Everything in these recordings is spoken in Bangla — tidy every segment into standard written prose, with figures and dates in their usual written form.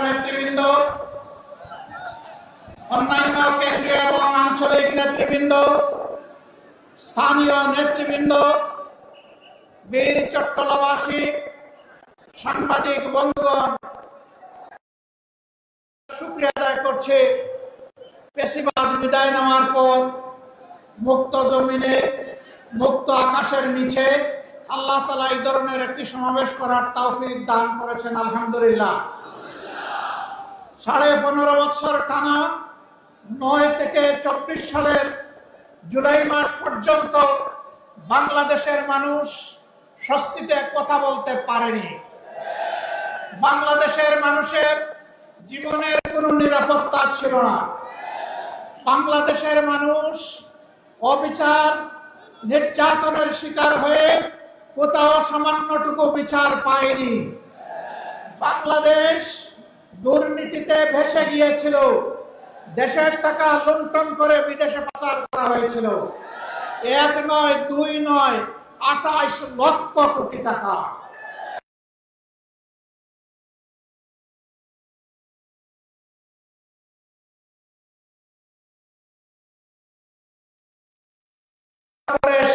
নেতৃবৃন্দ, অন্যান্য কেন্দ্রীয় এবং আঞ্চলিক নেতৃবৃন্দ, স্থানীয় নেতৃবৃন্দ, বীর চট্টলাবাসী, সাংবাদিক বন্ধুগণ, শুকরিয়া আদায় করছে পেশিবাদ বিদায় নেওয়ার পর মুক্ত জমিনে, মুক্ত আকাশের নিচে আল্লাহ তাআলা এই ধরনের একটি সমাবেশ করার তৌফিক দান করেছেন। আলহামদুলিল্লাহ। 15.5 বছর টানা 9 থেকে 24 সালের জুলাই মাস পর্যন্ত বাংলাদেশের মানুষ স্বস্তিতে কথা বলতে পারেনি। বাংলাদেশের মানুষের জীবনের কোনো নিরাপত্তা ছিল না। বাংলাদেশের মানুষ অবিচার, নির্যাতনের শিকার হয়ে কোথাও সামান্যটুকু বিচার পায়নি। বাংলাদেশ দুর্নীতিতে ভেসে গিয়েছিল। দেশের টাকা লুণ্ঠন করে বিদেশে পাচার করা হয়েছিল। 1 নয়, 2 নয়, 28 লক্ষ কোটি টাকা।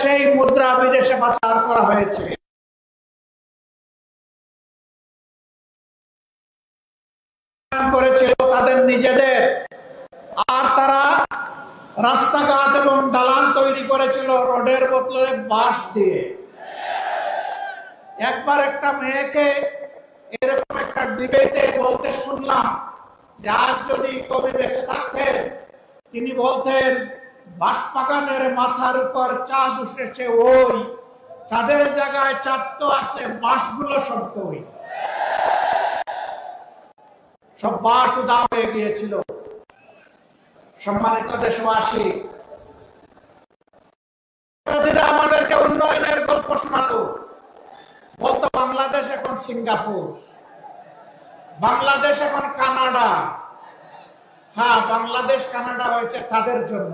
সেই মুদ্রা বিদেশে পাচার করা হয়েছে। করেছিল তাদের নিজেদের, আর তারা রাস্তাঘাট এবং দালান তৈরি করেছিল রোডের বদলে বাঁশ দিয়ে। একবার একটা মেয়েকে এরকম একটা ডিবেটে বলতে শুনলাম যে আজ যদি কবি বেঁচে থাকতেন তিনি বলতেন, বাঁশবাগানের মাথার উপর চাঁদ উঠেছে, ওই চাঁদের জায়গায় চাঁদ তো আছে, বাঁশগুলো সব কই। সব বাঁশ উদা হয়ে গিয়েছিল। সম্মানিত দেশবাসী, আমাদেরকে উন্নয়নের গল্প শোনাতো, বলতো বাংলাদেশ এখন সিঙ্গাপুর, বাংলাদেশ এখন কানাডা। হ্যাঁ, বাংলাদেশ কানাডা হয়েছে তাদের জন্য।